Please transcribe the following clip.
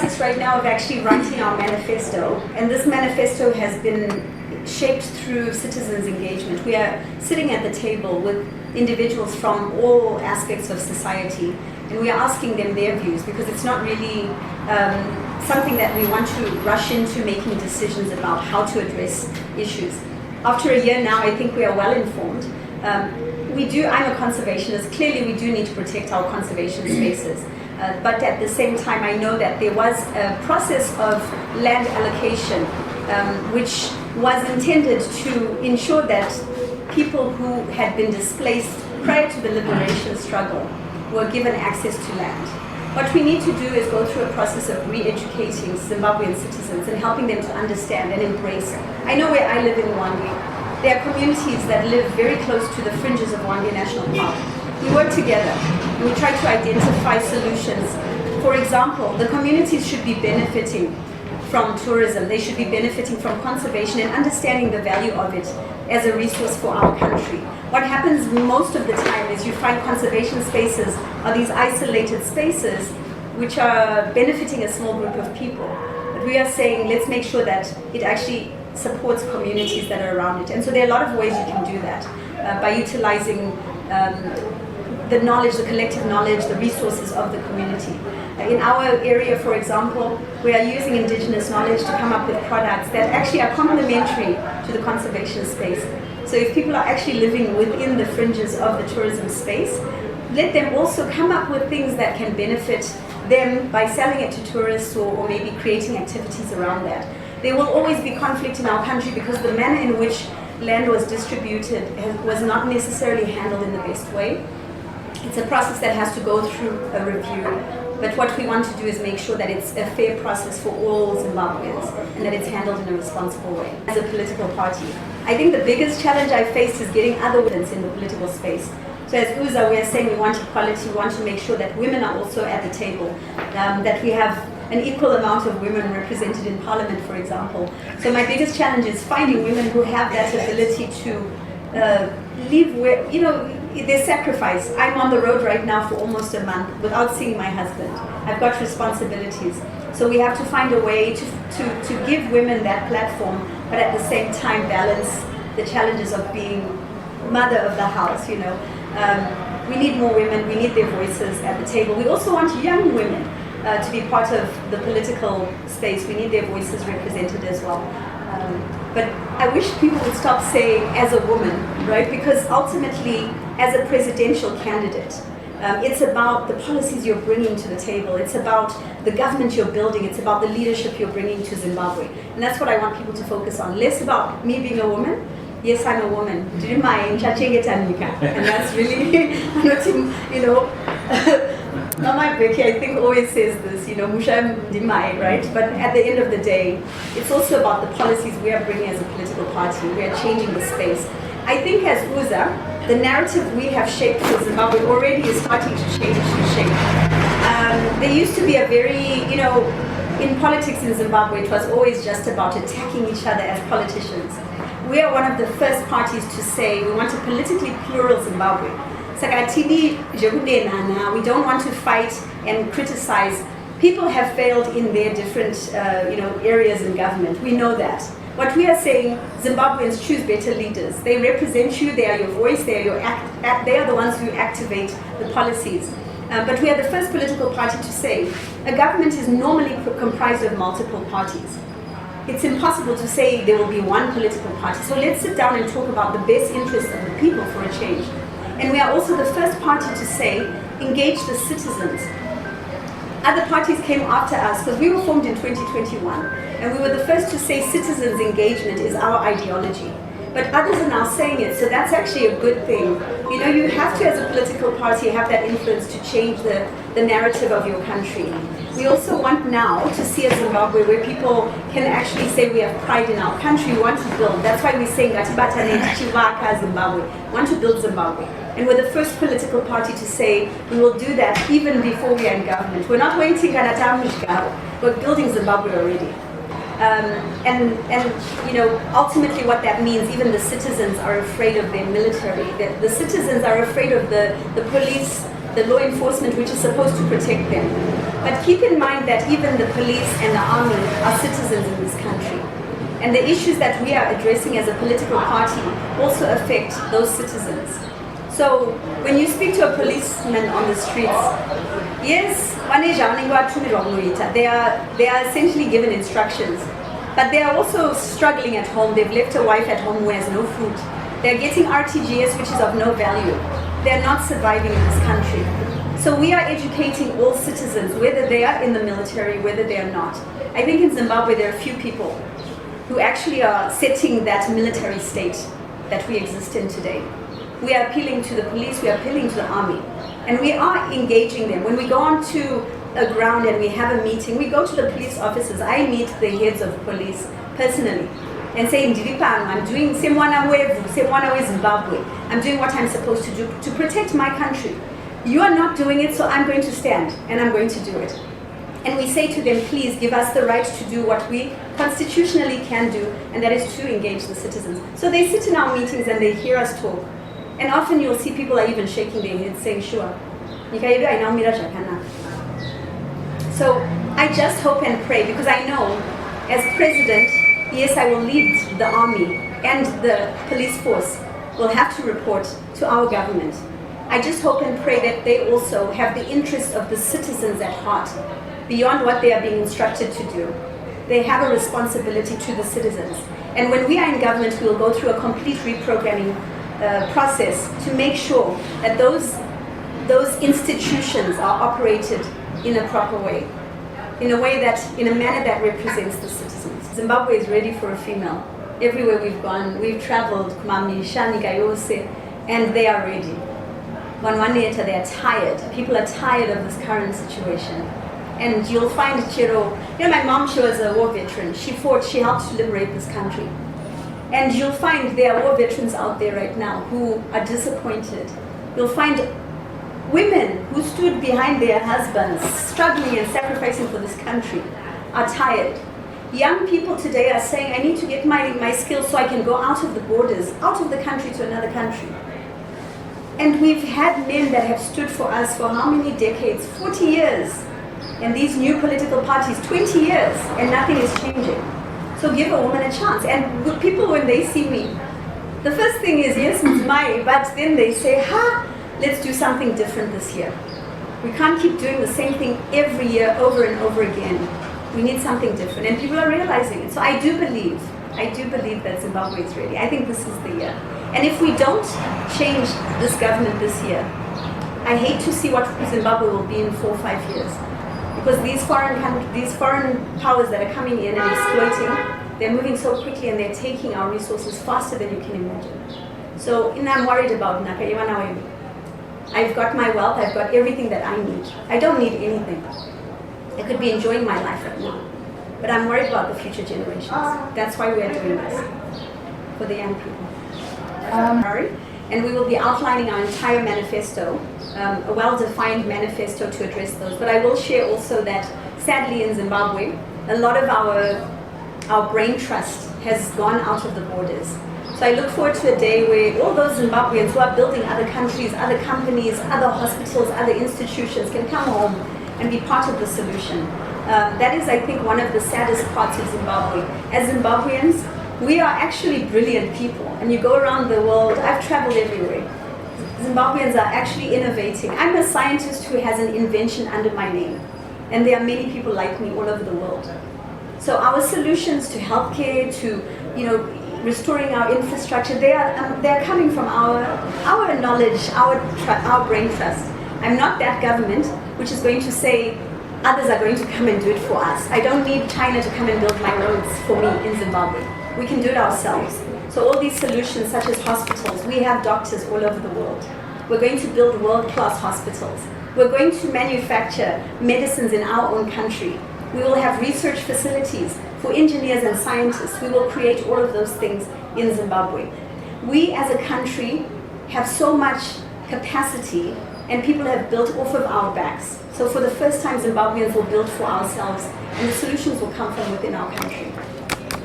process right now of actually writing our manifesto, and this manifesto has been shaped through citizens' engagement. We are sitting at the table with individuals from all aspects of society, and we are asking them their views, because it's not really something that we want to rush into making decisions about how to address issues. After a year now, I think we are well informed. I'm a conservationist. Clearly, we do need to protect our conservation spaces. But at the same time, I know that there was a process of land allocation which was intended to ensure that people who had been displaced prior to the liberation struggle were given access to land. What we need to do is go through a process of re-educating Zimbabwean citizens and helping them to understand and embrace. I know where I live in Wandi, there are communities that live very close to the fringes of Wandi National Park. We work together and we try to identify solutions. For example, the communities should be benefiting from tourism. They should be benefiting from conservation and understanding the value of it as a resource for our country. What happens most of the time is you find conservation spaces are these isolated spaces which are benefiting a small group of people. But we are saying, let's make sure that it actually supports communities that are around it. And so there are a lot of ways you can do that by utilizing the knowledge, the collective knowledge, the resources of the community. In our area, for example, we are using indigenous knowledge to come up with products that actually are complementary to the conservation space. So if people are actually living within the fringes of the tourism space, let them also come up with things that can benefit them by selling it to tourists or maybe creating activities around that. There will always be conflict in our country because the manner in which land was distributed was not necessarily handled in the best way. It's a process that has to go through a review. But what we want to do is make sure that it's a fair process for all Zimbabweans and that it's handled in a responsible way. As a political party, I think the biggest challenge I faced is getting other women in the political space. So as UZA, we are saying we want equality, we want to make sure that women are also at the table, that we have an equal amount of women represented in parliament, for example. So my biggest challenge is finding women who have that ability to live where, there's sacrifice. I'm on the road right now for almost a month without seeing my husband. I've got responsibilities. So we have to find a way to give women that platform, but at the same time balance the challenges of being mother of the house, We need more women, we need their voices at the table. We also want young women to be part of the political space. We need their voices represented as well. But I wish people would stop saying as a woman, right? Because ultimately, as a presidential candidate, it's about the policies you're bringing to the table. It's about the government you're building. It's about the leadership you're bringing to Zimbabwe. And that's what I want people to focus on. Less about me being a woman. Yes, I'm a woman. And that's really, Mama Becky, I think, always says this, Musha Dimai, right? But at the end of the day, it's also about the policies we are bringing as a political party. We are changing the space. I think as UZA, the narrative we have shaped for Zimbabwe already is starting to change to shape. There used to be a very, in politics in Zimbabwe, it was always just about attacking each other as politicians. We are one of the first parties to say we want a politically plural Zimbabwe. We don't want to fight and criticize. People have failed in their different areas in government. We know that. What we are saying, Zimbabweans choose better leaders. They represent you, they are your voice, they are the ones who activate the policies. But we are the first political party to say a government is normally comprised of multiple parties. It's impossible to say there will be one political party. So let's sit down and talk about the best interests of the people for a change. And we are also the first party to say, engage the citizens. Other parties came after us because we were formed in 2021. And we were the first to say citizens' engagement is our ideology. But others are now saying it, so that's actually a good thing. You have to, as a political party, have that influence to change the narrative of your country. We also want now to see a Zimbabwe where people can actually say we have pride in our country, we want to build. That's why we're saying Zimbabwe, we want to build Zimbabwe. And we're the first political party to say we will do that even before we are in government. We're not waiting, we're building Zimbabwe already. Ultimately what that means, even the citizens are afraid of their military. The citizens are afraid of the police, the law enforcement, which is supposed to protect them. But keep in mind that even the police and the army are citizens in this country. And the issues that we are addressing as a political party also affect those citizens. So when you speak to a policeman on the streets, yes, they are essentially given instructions, but they are also struggling at home. They've left a wife at home who has no food. They're getting RTGS, which is of no value. They're not surviving in this country. So we are educating all citizens, whether they are in the military, whether they are not. I think in Zimbabwe there are a few people who actually are setting that military state that we exist in today. We are appealing to the police, we are appealing to the army, and we are engaging them. When we go onto a ground and we have a meeting, we go to the police officers. I meet the heads of police personally and say, I'm doing Zimbabwe. I'm doing what I'm supposed to do to protect my country. You are not doing it, so I'm going to stand and I'm going to do it. And we say to them, please give us the right to do what we constitutionally can do, and that is to engage the citizens. So they sit in our meetings and they hear us talk. And often you'll see people are even shaking their heads saying, sure. So I just hope and pray, because I know as president, yes, I will lead the army and the police force will have to report to our government. I just hope and pray that they also have the interest of the citizens at heart, beyond what they are being instructed to do. They have a responsibility to the citizens. And when we are in government, we will go through a complete reprogramming process to make sure that those institutions are operated in a proper way, in a manner that represents the citizens. Zimbabwe is ready for a female. Everywhere we've gone, we've traveled, and they are ready. They are tired. People are tired of this current situation. And you'll find Chiro, my mom, she was a war veteran. She fought, she helped to liberate this country. And you'll find there are war veterans out there right now who are disappointed. You'll find women who stood behind their husbands, struggling and sacrificing for this country, are tired. Young people today are saying, I need to get my skills so I can go out of the borders, out of the country to another country. And we've had men that have stood for us for how many decades? 40 years. And these new political parties, 20 years, and nothing is changing. So give a woman a chance. And with people, when they see me, the first thing is, yes, it's my, but then they say, let's do something different this year. We can't keep doing the same thing every year, over and over again. We need something different, and people are realizing it. So I do believe that Zimbabwe is ready. I think this is the year. And if we don't change this government this year, I hate to see what Zimbabwe will be in 4 or 5 years. Because these foreign powers that are coming in and exploiting, they're moving so quickly and they're taking our resources faster than you can imagine. So I'm worried about Naka. I've got my wealth, I've got everything that I need. I don't need anything. I could be enjoying my life right now. But I'm worried about the future generations. That's why we are doing this, for the young people. And we will be outlining our entire manifesto, a well-defined manifesto to address those. But I will share also that, sadly, in Zimbabwe, a lot of our brain trust has gone out of the borders. So I look forward to a day where all those Zimbabweans who are building other countries, other companies, other hospitals, other institutions can come home and be part of the solution. That is, I think, one of the saddest parts of Zimbabwe. As Zimbabweans, we are actually brilliant people. And you go around the world, I've traveled everywhere. Zimbabweans are actually innovating. I'm a scientist who has an invention under my name. And there are many people like me all over the world. So our solutions to healthcare, to restoring our infrastructure, they are coming from our knowledge, our brain trust. I'm not that government which is going to say others are going to come and do it for us. I don't need China to come and build my roads for me in Zimbabwe. We can do it ourselves. So all these solutions, such as hospitals, we have doctors all over the world. We're going to build world-class hospitals. We're going to manufacture medicines in our own country. We will have research facilities for engineers and scientists. We will create all of those things in Zimbabwe. We as a country have so much capacity, and people have built off of our backs. So for the first time, Zimbabweans will build for ourselves, and the solutions will come from within our country.